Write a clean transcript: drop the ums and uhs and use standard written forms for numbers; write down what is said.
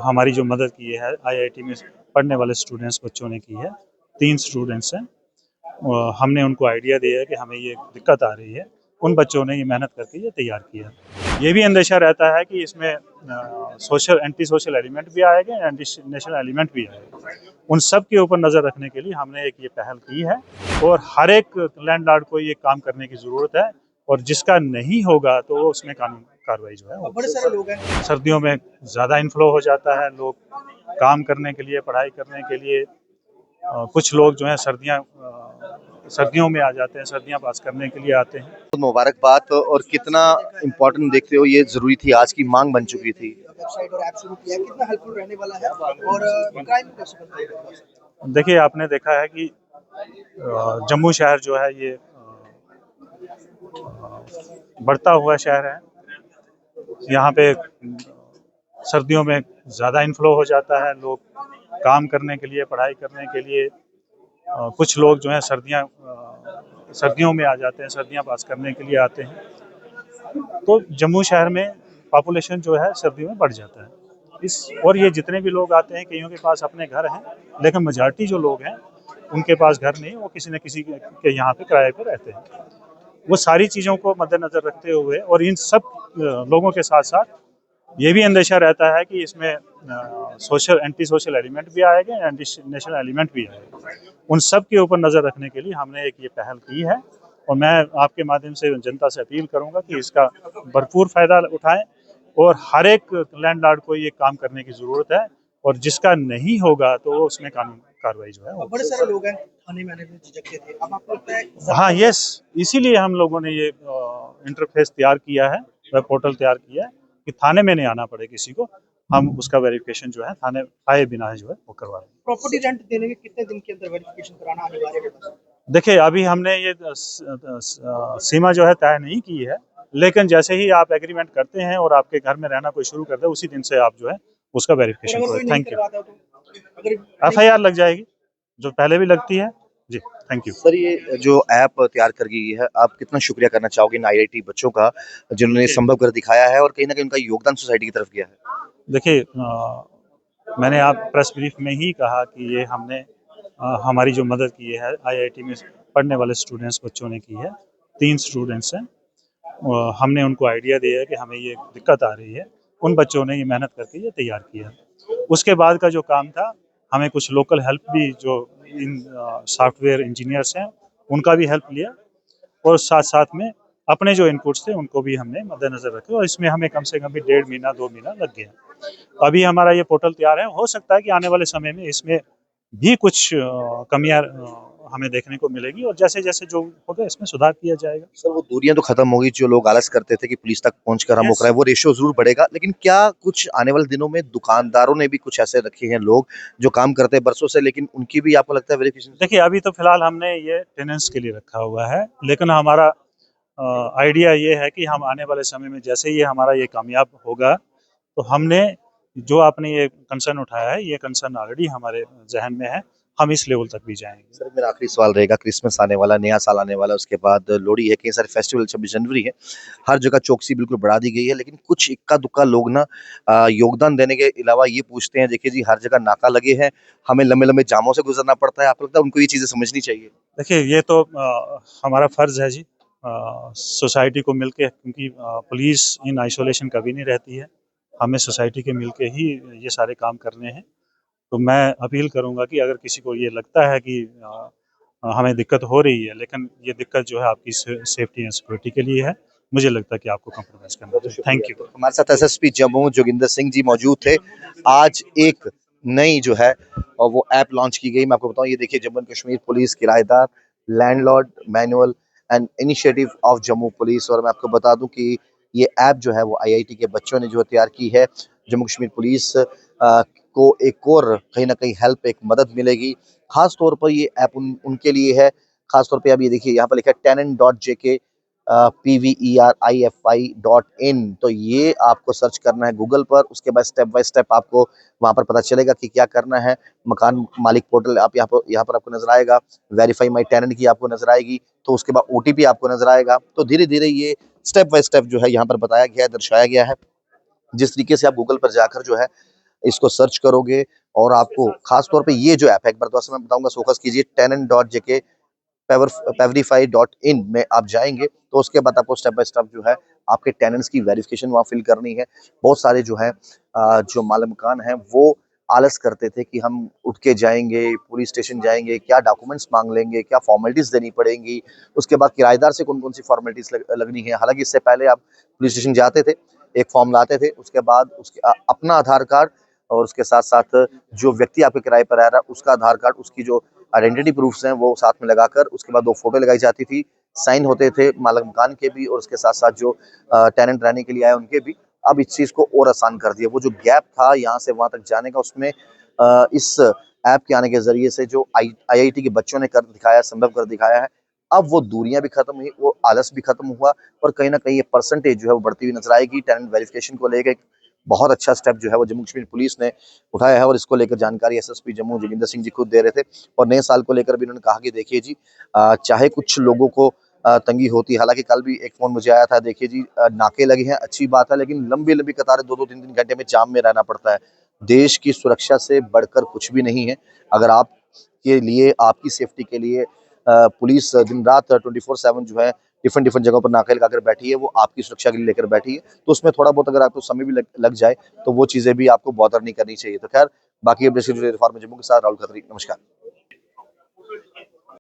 हमारी जो मदद की है आईआईटी में पढ़ने वाले स्टूडेंट्स बच्चों ने की है। 3 स्टूडेंट्स हैं। हमने उनको आइडिया दिया है कि हमें ये दिक्कत आ रही है। उन बच्चों ने ये मेहनत करके ये तैयार किया। ये भी अंदेशा रहता है कि इसमें सोशल एंटी सोशल एलिमेंट भी आएगा, एंटी नेशनल एलिमेंट भी आएगा। उन सब के ऊपर नज़र रखने के लिए हमने एक ये पहल की है और हर एक लैंडलॉर्ड को ये काम करने की ज़रूरत है और जिसका नहीं होगा तो उसमें कानून कार्रवाई जो है। बड़े सारे लोग हैं, सर्दियों में ज़्यादा इनफ्लो हो जाता है, लोग काम करने के लिए, पढ़ाई करने के लिए, कुछ लोग जो है सर्दियों में आ जाते हैं, सर्दियाँ पास करने के लिए आते हैं। तो मुबारकबाद। और कितना इम्पोर्टेंट देखते हो, ये जरूरी थी, आज की मांग बन चुकी थी। वेबसाइट और ऐप शुरू किया है, कितना हेल्पफुल रहने वाला है और क्राइम कैसे कम होगा? देखिए, आपने देखा है कि जम्मू शहर जो है ये बढ़ता हुआ शहर है। यहाँ पे सर्दियों में ज़्यादा इनफ्लो हो जाता है, लोग काम करने के लिए, पढ़ाई करने के लिए, कुछ लोग जो है सर्दियों में आ जाते हैं, सर्दियाँ पास करने के लिए आते हैं। तो जम्मू शहर में पॉपुलेशन जो है सर्दियों में बढ़ जाता है। और ये जितने भी लोग आते हैं, कईयों के पास अपने घर हैं, लेकिन मेजॉरिटी जो लोग हैं उनके पास घर नहीं, वो किसी न किसी के यहाँ पे किराए पे रहते हैं। वो सारी चीज़ों को मद्देनज़र रखते हुए और इन सब लोगों के साथ साथ ये भी अंदेशा रहता है कि इसमें सोशल एंटी सोशल एलिमेंट भी आएगा, एंटी नेशनल एलिमेंट भी आएगा। उन सब के ऊपर नज़र रखने के लिए हमने एक ये पहल की है और मैं आपके माध्यम से जनता से अपील करूंगा कि इसका भरपूर फ़ायदा उठाएं और हर एक लैंडलॉर्ड को ये काम करने की ज़रूरत है और जिसका नहीं होगा तो उसमें कानून कार्रवाई जो है। बड़े सारे लोग हैं, थाने में आने में झिझकते थे, अब आपको लगता है? हाँ, यस, इसीलिए हम लोगों ने ये इंटरफेस तैयार किया है, वेब पोर्टल तैयार किया है कि थाने में नहीं आना पड़े किसी को। हम उसका वेरिफिकेशन जो है थाने आए बिना जो है वो करवा रहे हैं। प्रॉपर्टी रेंट देने में कितने दिन के अंदर वेरिफिकेशन कराना अनिवार्य होगा? देखिए, अभी हमने ये सीमा जो है तय नहीं की है, लेकिन जैसे ही आप एग्रीमेंट करते हैं और आपके घर में रहना कोई शुरू कर दे, उसी दिन से आप जो है उसका वेरिफिकेशन करें। Thank you. FIR लग जाएगी, जो पहले भी लगती है जी। थैंक यू सर, ये जो ऐप तैयार कर गई है, आप कितना शुक्रिया करना चाहोगे इन आईआईटी बच्चों का जिन्होंने संभव कर दिखाया है और कहीं ना कहीं उनका योगदान सोसाइटी की तरफ किया है? देखिए, मैंने आप प्रेस ब्रीफ में ही कहा कि ये हमने हमारी जो मदद की है आईआईटी में पढ़ने वाले स्टूडेंट्स बच्चों ने की है। 3 स्टूडेंट्स हैं। हमने उनको आइडिया दिया है कि हमें ये दिक्कत आ रही है। उन बच्चों ने ये मेहनत करके ये तैयार किया। उसके बाद का जो काम था, हमें कुछ लोकल हेल्प भी, जो इन सॉफ्टवेयर इंजीनियर्स हैं उनका भी हेल्प लिया और साथ साथ में अपने जो इनपुट्स थे उनको भी हमने मद्देनजर रखे और इसमें हमें कम से कम भी 1.5 महीना 2 महीना लग गया। अभी हमारा ये पोर्टल तैयार है, हो सकता है कि आने वाले समय में इसमें भी कुछ कमियां हमें देखने को मिलेगी और जैसे जैसे जो होगा इसमें सुधार किया जाएगा। सर, वो दूरियां तो खत्म होगी, जो लोग आलस करते थे कि पुलिस तक पहुंचकर हम वो कराएं, वो रेशियो जरूर बढ़ेगा। लेकिन क्या कुछ आने वाले दिनों में दुकानदारों ने भी कुछ ऐसे रखे हैं लोग जो काम करते हैं बरसों से, लेकिन उनकी भी आपको लगता है वेरिफिकेशन? देखिए, अभी तो फिलहाल हमने ये टेनेंट्स के लिए रखा हुआ है, लेकिन हमारा आइडिया ये है कि हम आने वाले समय में जैसे ही हमारा ये कामयाब होगा तो हमने जो आपने ये कंसर्न उठाया है, ये कंसर्न ऑलरेडी हमारे जहन में है, हम इस लेवल तक भी जाएंगे। सर, मेरा आखिरी सवाल रहेगा, क्रिसमस आने वाला, नया साल आने वाला, उसके बाद लोहड़ी है, कई सारे फेस्टिवल, 26 जनवरी है, हर जगह चौकसी बिल्कुल बढ़ा दी गई है, लेकिन कुछ इक्का दुक्का लोग ना योगदान देने के अलावा ये पूछते हैं, देखिए जी, हर जगह नाका लगे हैं, हमें लंबे लंबे जामों से गुजरना पड़ता है। आपको लगता है उनको ये चीजें समझनी चाहिए? देखिए, ये तो हमारा फर्ज है जी, सोसाइटी को मिलके, क्योंकि पुलिस इन आइसोलेशन कभी नहीं रहती है, हमें सोसाइटी के मिलके ही ये सारे काम करने हैं। तो मैं अपील करूंगा कि अगर किसी को ये लगता है कि हमें दिक्कत हो रही है, लेकिन ये दिक्कत जो है आपकी सेफ्टी एंड सिक्योरिटी के लिए है, मुझे लगता है कि आपको कॉम्प्रोमाइज करना चाहिए। Thank you. हमारे साथ एसएसपी जम्मू जोगिंदर सिंह जी मौजूद थे। आज एक नई जो है और वो ऐप लॉन्च की गई। मैं आपको बताऊं, ये देखिए, जम्मू एंड कश्मीर पुलिस किराएदार landlord manual and initiative of Jammu police. और मैं आपको बता दूं कि ये ऐप जो है वो आईआईटी के बच्चों ने जो तैयार की है। जम्मू कश्मीर पुलिस को एक और कहीं ना कहीं हेल्प, एक मदद मिलेगी। खास तौर पर ये ऐप उनके लिए है। खास तौर पे आप ये देखिए, यहाँ पर लिखा है tenant.jk PVERIFI.in। तो ये आपको सर्च करना है गूगल पर, उसके बाद स्टेप बाय स्टेप आपको वहां पर पता चलेगा कि क्या करना है। मकान मालिक पोर्टल आप यहाँ पर आपको नजर आएगा, वेरीफाई माई टेनेंट की आपको नजर आएगी, तो उसके बाद OTP आपको नजर आएगा। तो धीरे धीरे ये स्टेप बाय स्टेप जो है यहाँ पर बताया गया है, दर्शाया गया है। जिस तरीके से आप गूगल पर जाकर जो है इसको सर्च करोगे और आपको खास तौर पे ये जो ऐप है, एक बार दोस्तों मैं बताऊंगा, फोकस कीजिए tenant.jk paverify.in में आप जाएंगे तो उसके बाद आपको स्टेप बाय स्टेप जो है आपके टेनेंट्स की वेरिफिकेशन वहाँ फिल करनी है। बहुत सारे जो है जो मालिक मकान हैं वो आलस करते थे कि हम उठ के जाएंगे, पुलिस स्टेशन जाएंगे, क्या डॉक्यूमेंट्स मांग लेंगे, क्या फॉर्मेलिटीज देनी पड़ेंगी, उसके बाद किराएदार से कौन कौन सी फॉर्मेलिटीज लगनी है। हालांकि इससे पहले आप पुलिस स्टेशन जाते थे, एक फॉर्म लाते थे, उसके बाद उसके अपना आधार कार्ड और उसके साथ साथ जो व्यक्ति आपके किराए पर रह रहा है उसका आधार कार्ड, उसकी जो आइडेंटिटी प्रूफ्स हैं वो साथ में लगाकर उसके बाद 2 फोटो लगाई जाती थी, साइन होते थे मालिक मकान के भी और उसके साथ साथ जो टेनेंट रहने के लिए आए उनके भी। अब इस चीज को और आसान कर दिया। वो जो गैप था यहाँ से वहां तक जाने का, उसमें इस ऐप के आने के जरिए से जो आईआईटी के बच्चों ने कर दिखाया, संभव कर दिखाया है, अब वो दूरियां भी खत्म हुई, वो आलस भी खत्म हुआ और कहीं ना कहीं ये परसेंटेज जो है वो बढ़ती हुई नजर आएगी। टेनेंट वेरिफिकेशन को लेकर बहुत अच्छा स्टेप जो है वो जम्मू कश्मीर पुलिस ने उठाया है और इसको लेकर जानकारी एसएसपी जम्मू जोगिंदर सिंह जी खुद दे रहे थे। और नए साल को लेकर भी उन्होंने कहा कि देखिए जी, चाहे कुछ लोगों को तंगी होती है, हालांकि कल भी एक फोन मुझे आया था, देखिए जी नाके लगे हैं अच्छी बात है, लेकिन लंबी लंबी कतारें 2-2 3-3 घंटे में जाम में रहना पड़ता है। देश की सुरक्षा से बढ़कर कुछ भी नहीं है। अगर आप के लिए, आपकी सेफ्टी के लिए पुलिस दिन रात 24/7 जो है डिफरेंट डिफरेंट जगहों पर नाके लगाकर बैठी है, वो आपकी सुरक्षा के लिए लेकर बैठी है, तो उसमें थोड़ा बहुत अगर आपको समय भी लग जाए तो वो चीजें भी आपको बॉदर नहीं करनी चाहिए। तो खैर, बाकी अपडेट्स के लिए जम्मू के साथ राहुल खत्री, नमस्कार।